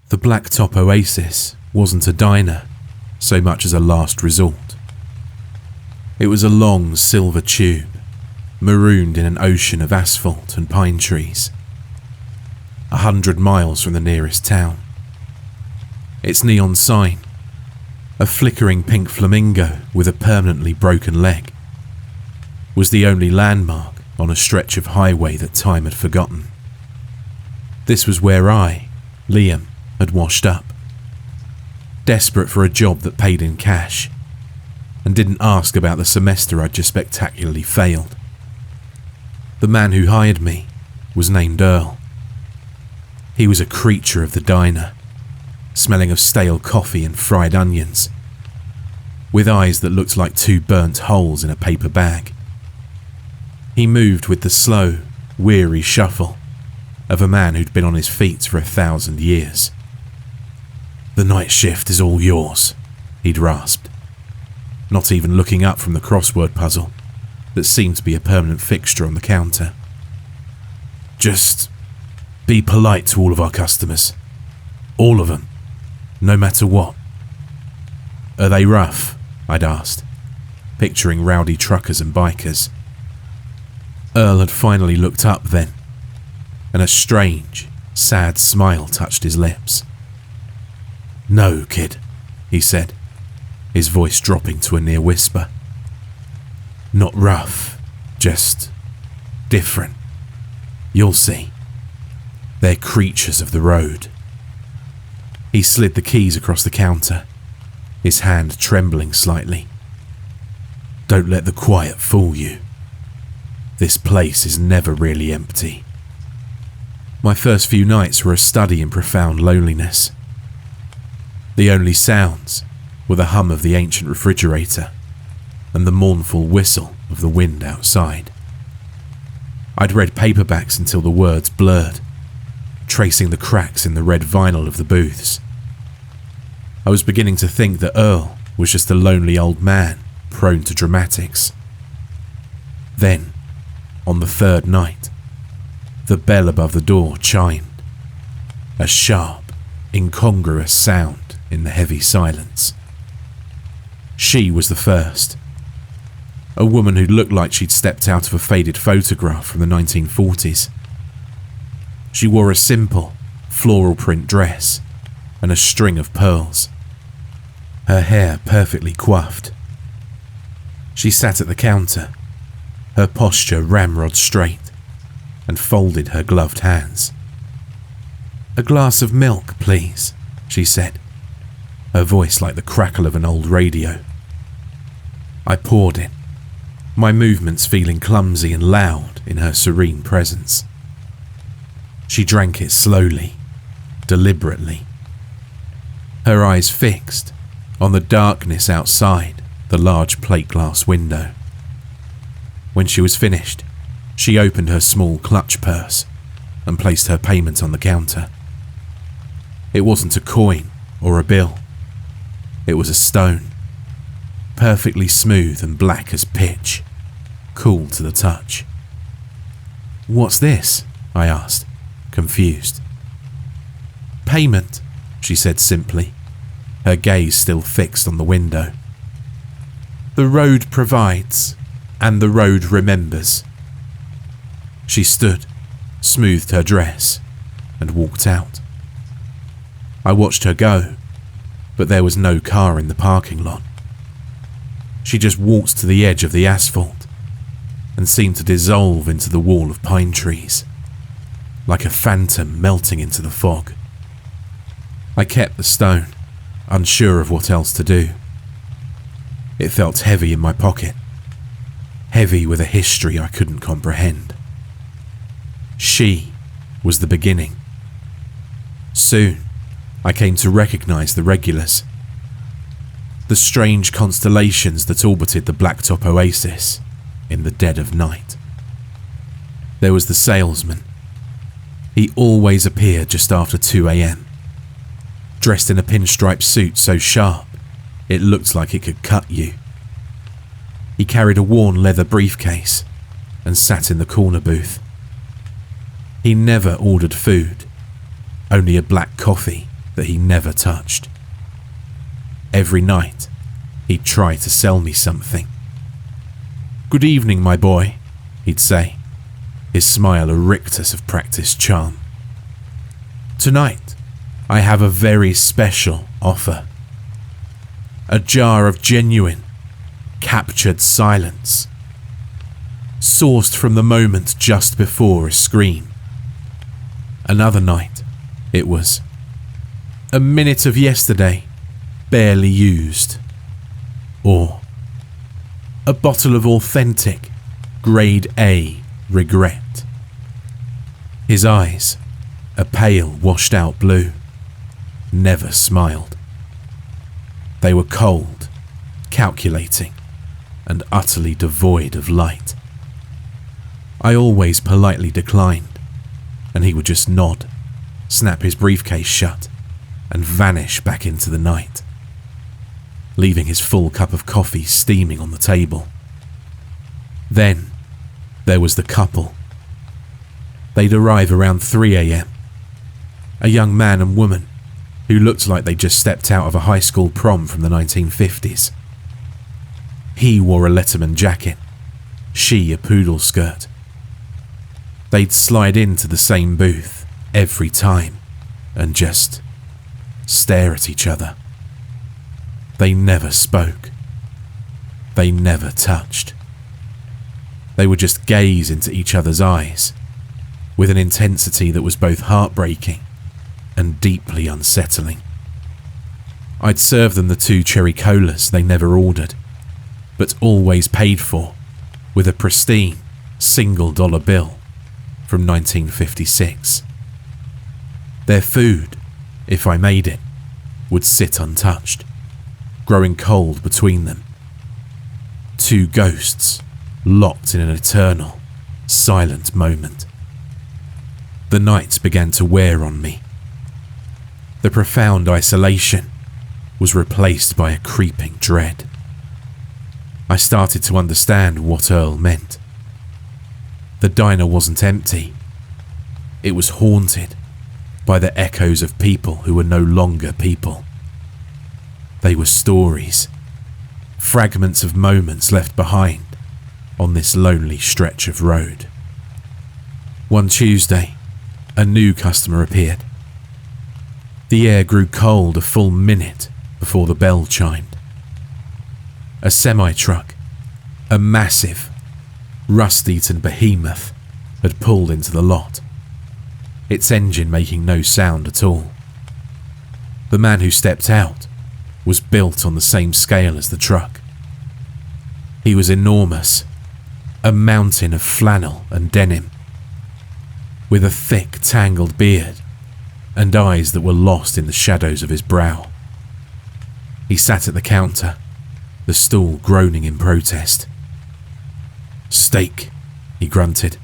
The blacktop oasis wasn't a diner so much as a last resort. It was a long silver tube, marooned in an ocean of asphalt and pine trees, 100 miles from the nearest town. Its neon sign, a flickering pink flamingo with a permanently broken leg, was the only landmark on a stretch of highway that time had forgotten. This was where I, Liam, had washed up, desperate for a job that paid in cash, and didn't ask about the semester I'd just spectacularly failed. The man who hired me was named Earl. He was a creature of the diner, smelling of stale coffee and fried onions, with eyes that looked like two burnt holes in a paper bag. He moved with the slow, weary shuffle of a man who'd been on his feet for 1,000 years. "The night shift is all yours," he'd rasped, not even looking up from the crossword puzzle that seemed to be a permanent fixture on the counter. "Just be polite to all of our customers. All of them, no matter what." "Are they rough?" I'd asked, picturing rowdy truckers and bikers. Earl had finally looked up then, and a strange, sad smile touched his lips. "No, kid," he said, his voice dropping to a near whisper. "Not rough, just different. You'll see. They're creatures of the road." He slid the keys across the counter, his hand trembling slightly. "Don't let the quiet fool you. This place is never really empty." My first few nights were a study in profound loneliness. The only sounds were the hum of the ancient refrigerator and the mournful whistle of the wind outside. I'd read paperbacks until the words blurred, tracing the cracks in the red vinyl of the booths. I was beginning to think that Earl was just a lonely old man prone to dramatics. Then, on the third night, the bell above the door chimed, a sharp, incongruous sound in the heavy silence. She was the first, a woman who looked like she'd stepped out of a faded photograph from the 1940s. She wore a simple, floral print dress and a string of pearls, her hair perfectly coiffed. She sat at the counter, her posture ramrod straight, and folded her gloved hands. "A glass of milk, please," she said, her voice like the crackle of an old radio. I poured it, my movements feeling clumsy and loud in her serene presence. She drank it slowly, deliberately, her eyes fixed on the darkness outside the large plate glass window. When she was finished, she opened her small clutch purse and placed her payment on the counter. It wasn't a coin or a bill. It was a stone, perfectly smooth and black as pitch, cool to the touch. "What's this?" I asked, confused. "Payment," she said simply, her gaze still fixed on the window. "The road provides, and the road remembers." She stood, smoothed her dress, and walked out. I watched her go, but there was no car in the parking lot. She just walked to the edge of the asphalt and seemed to dissolve into the wall of pine trees, like a phantom melting into the fog. I kept the stone, unsure of what else to do. It felt heavy in my pocket, heavy with a history I couldn't comprehend. She was the beginning. Soon, I came to recognize the regulars, the strange constellations that orbited the blacktop oasis in the dead of night. There was the salesman. He always appeared just after 2 a.m, dressed in a pinstripe suit so sharp it looked like it could cut you. He carried a worn leather briefcase and sat in the corner booth. He never ordered food, only a black coffee that he never touched. Every night, he'd try to sell me something. "Good evening, my boy," he'd say, his smile a rictus of practiced charm. "Tonight, I have a very special offer. A jar of genuine, captured silence, sourced from the moment just before a scream. Another night, it was a minute of yesterday, barely used. Or a bottle of authentic, grade A regret." His eyes, a pale, washed-out blue, never smiled. They were cold, calculating, and utterly devoid of light. I always politely declined, and he would just nod, snap his briefcase shut, and vanish back into the night, leaving his full cup of coffee steaming on the table. Then there was the couple. They'd arrive around 3 a.m. A young man and woman who looked like they just stepped out of a high school prom from the 1950s. He wore a Letterman jacket, she a poodle skirt. They'd slide into the same booth every time and just stare at each other. They never spoke. They never touched. They would just gaze into each other's eyes with an intensity that was both heartbreaking and deeply unsettling. I'd serve them the 2 cherry colas they never ordered, but always paid for with a pristine $1 bill from 1956. Their food, if I made it, would sit untouched, growing cold between them. 2 ghosts locked in an eternal, silent moment. The nights began to wear on me. The profound isolation was replaced by a creeping dread. I started to understand what Earl meant. The diner wasn't empty. It was haunted by the echoes of people who were no longer people. They were stories, fragments of moments left behind on this lonely stretch of road. One Tuesday, a new customer appeared. The air grew cold a full minute before the bell chimed. A semi-truck, a massive, rust-eaten behemoth, had pulled into the lot, its engine making no sound at all. The man who stepped out was built on the same scale as the truck. He was enormous, a mountain of flannel and denim, with a thick, tangled beard and eyes that were lost in the shadows of his brow. He sat at the counter, the stool groaning in protest. "Steak," he grunted,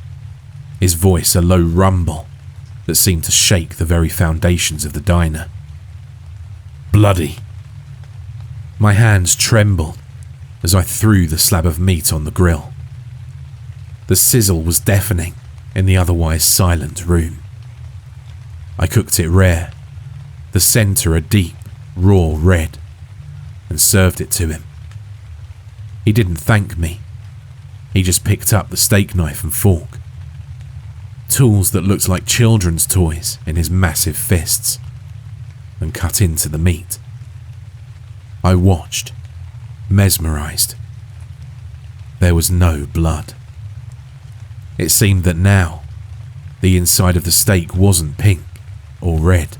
his voice a low rumble that seemed to shake the very foundations of the diner. "Bloody." My hands trembled as I threw the slab of meat on the grill. The sizzle was deafening in the otherwise silent room. I cooked it rare, the centre a deep, raw red, and served it to him. He didn't thank me. He just picked up the steak knife and fork, tools that looked like children's toys in his massive fists, and cut into the meat. I watched, mesmerised. There was no blood. It seemed that now, the inside of the steak wasn't pink or red.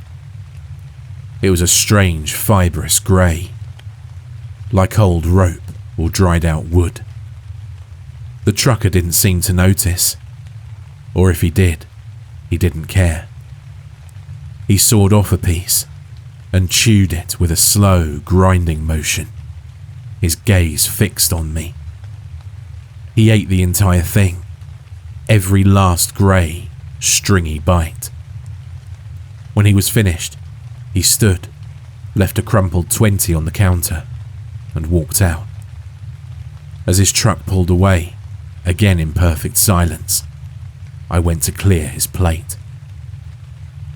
It was a strange, fibrous grey, like old rope or dried out wood. The trucker didn't seem to notice, or if he did, he didn't care. He sawed off a piece and chewed it with a slow, grinding motion, his gaze fixed on me. He ate the entire thing, every last grey, stringy bite. When he was finished, he stood, left a crumpled 20 on the counter, and walked out. As his truck pulled away, again in perfect silence, I went to clear his plate.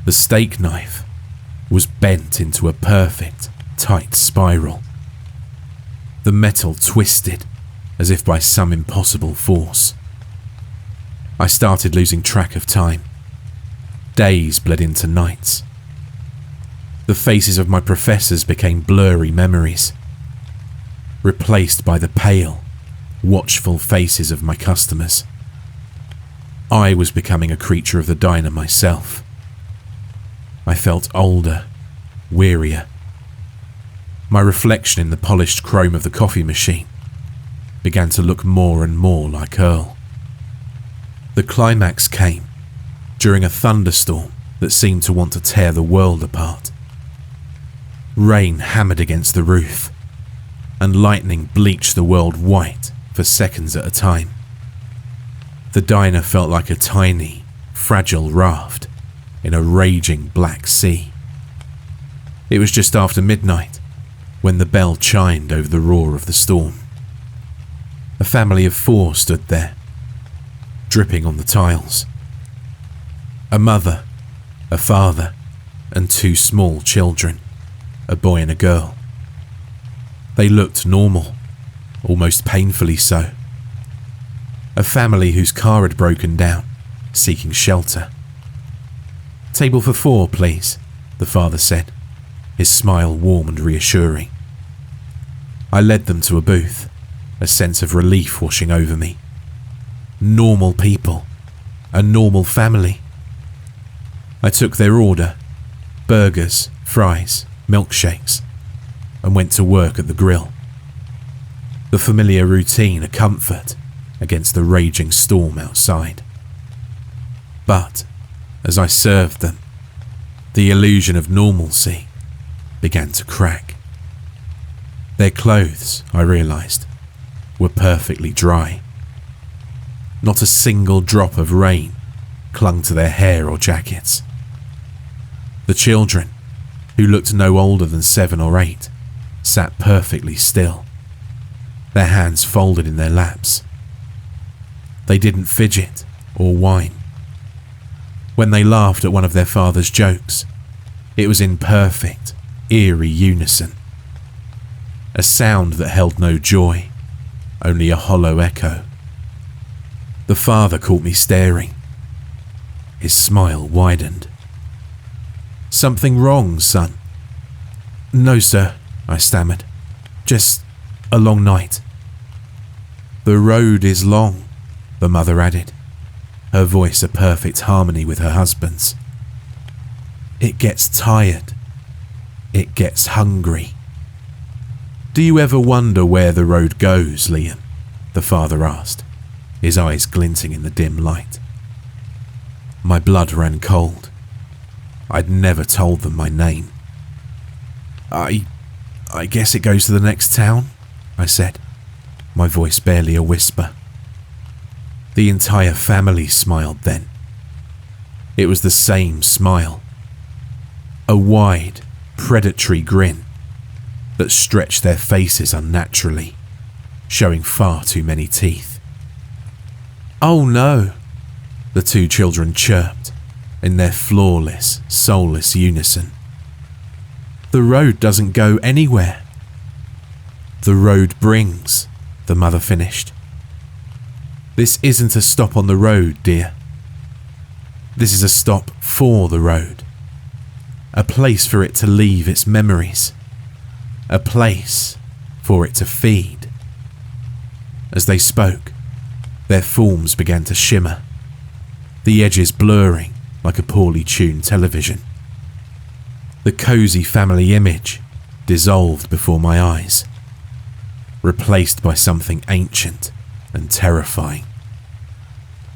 The steak knife was bent into a perfect, tight spiral. The metal twisted as if by some impossible force. I started losing track of time. Days bled into nights. The faces of my professors became blurry memories, replaced by the pale, watchful faces of my customers. I was becoming a creature of the diner myself. I felt older, wearier. My reflection in the polished chrome of the coffee machine began to look more and more like Earl. The climax came during a thunderstorm that seemed to want to tear the world apart. Rain hammered against the roof, and lightning bleached the world white for seconds at a time. The diner felt like a tiny, fragile raft in a raging black sea. It was just after midnight when the bell chimed over the roar of the storm. A family of 4 stood there, dripping on the tiles. A mother, a father, and 2 small children, a boy and a girl. They looked normal, almost painfully so. A family whose car had broken down, seeking shelter. "Table for 4, please," the father said, his smile warm and reassuring. I led them to a booth, a sense of relief washing over me. Normal people, a normal family. I took their order, burgers, fries, milkshakes, and went to work at the grill. The familiar routine a comfort against the raging storm outside. But as I served them, the illusion of normalcy began to crack. Their clothes, I realized, were perfectly dry. Not a single drop of rain clung to their hair or jackets. The children, who looked no older than 7 or 8, sat perfectly still, their hands folded in their laps. They didn't fidget or whine. When they laughed at one of their father's jokes, it was in perfect, eerie unison. A sound that held no joy, only a hollow echo. The father caught me staring. His smile widened. "Something wrong, son?" "No, sir," I stammered. "Just a long night." "The road is long," the mother added, her voice a perfect harmony with her husband's. "It gets tired. It gets hungry." "Do you ever wonder where the road goes, Liam?" the father asked, his eyes glinting in the dim light. My blood ran cold. I'd never told them my name. I guess it goes to the next town," I said, my voice barely a whisper. The entire family smiled then. It was the same smile. A wide, predatory grin that stretched their faces unnaturally, showing far too many teeth. "Oh no," the 2 children chirped in their flawless, soulless unison. "The road doesn't go anywhere." "The road brings," the mother finished. "This isn't a stop on the road, dear. This is a stop for the road. A place for it to leave its memories. A place for it to feed." As they spoke, their forms began to shimmer, the edges blurring like a poorly tuned television. The cozy family image dissolved before my eyes, replaced by something ancient and terrifying.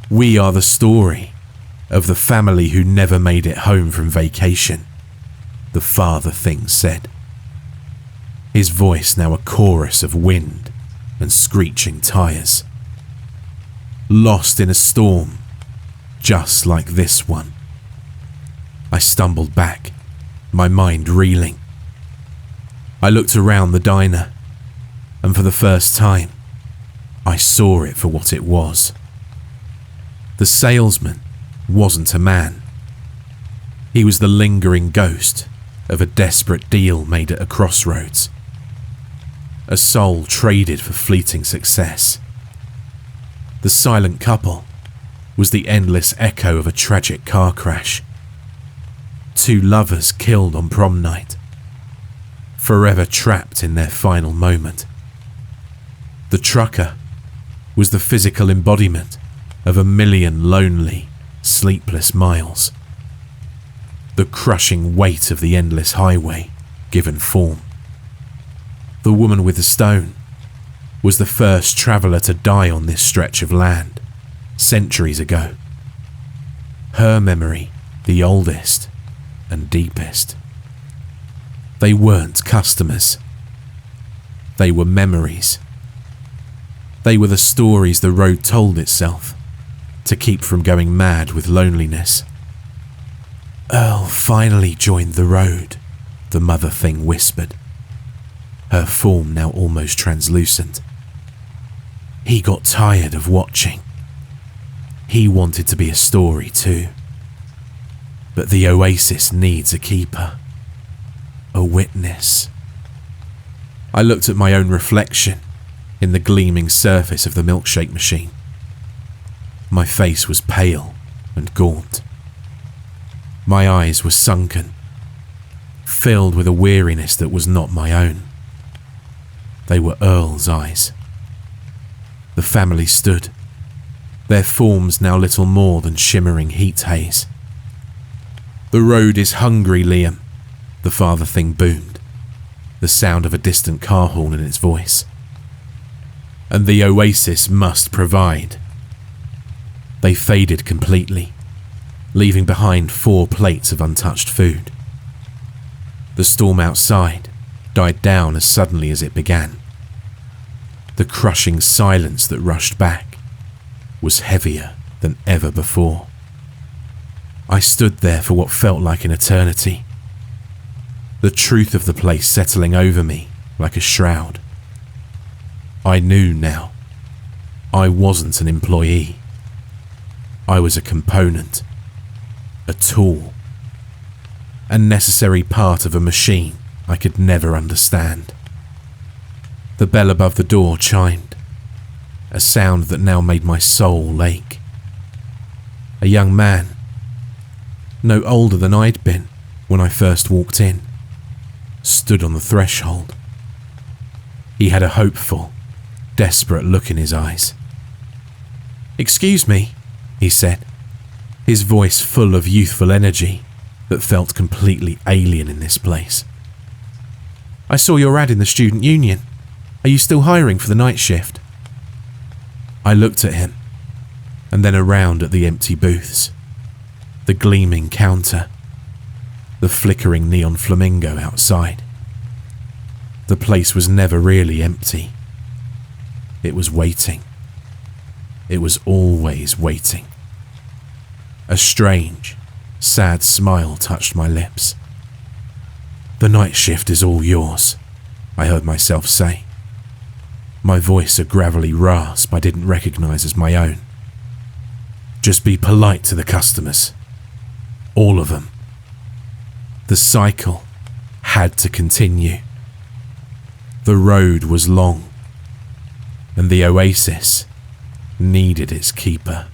"We are the story of the family who never made it home from vacation," the father thing said, his voice now a chorus of wind and screeching tires. "Lost in a storm, just like this one." I stumbled back, my mind reeling. I looked around the diner, and for the first time, I saw it for what it was. The salesman wasn't a man. He was the lingering ghost of a desperate deal made at a crossroads. A soul traded for fleeting success. The silent couple was the endless echo of a tragic car crash. Two lovers killed on prom night, forever trapped in their final moment. The trucker was the physical embodiment of 1,000,000 lonely, sleepless miles. The crushing weight of the endless highway given form. The woman with the stone was the first traveller to die on this stretch of land, centuries ago. Her memory, the oldest and deepest. They weren't customers. They were memories. They were the stories the road told itself to keep from going mad with loneliness. Earl finally joined the road, the mother thing whispered, her form now almost translucent. He got tired of watching. He wanted to be a story too. But the oasis needs a keeper, a witness. I looked at my own reflection in the gleaming surface of the milkshake machine. My face was pale and gaunt. My eyes were sunken, filled with a weariness that was not my own. They were Earl's eyes. The family stood, their forms now little more than shimmering heat haze. The road is hungry, Liam, the father thing boomed, the sound of a distant car horn in its voice. And the oasis must provide. They faded completely, leaving behind 4 plates of untouched food. The storm outside died down as suddenly as it began. The crushing silence that rushed back was heavier than ever before. I stood there for what felt like an eternity, the truth of the place settling over me like a shroud. I knew now. I wasn't an employee. I was a component, a tool, a necessary part of a machine I could never understand. The bell above the door chimed, a sound that now made my soul ache. A young man, no older than I'd been when I first walked in, stood on the threshold. He had a hopeful, desperate look in his eyes. "Excuse me," he said, his voice full of youthful energy that felt completely alien in this place. "I saw your ad in the student union. Are you still hiring for the night shift?" I looked at him, and then around at the empty booths, the gleaming counter, the flickering neon flamingo outside. The place was never really empty. It was waiting. It was always waiting. A strange, sad smile touched my lips. "The night shift is all yours," I heard myself say, my voice a gravelly rasp I didn't recognize as my own. "Just be polite to the customers. All of them." The cycle had to continue. The road was long, and the oasis needed its keeper.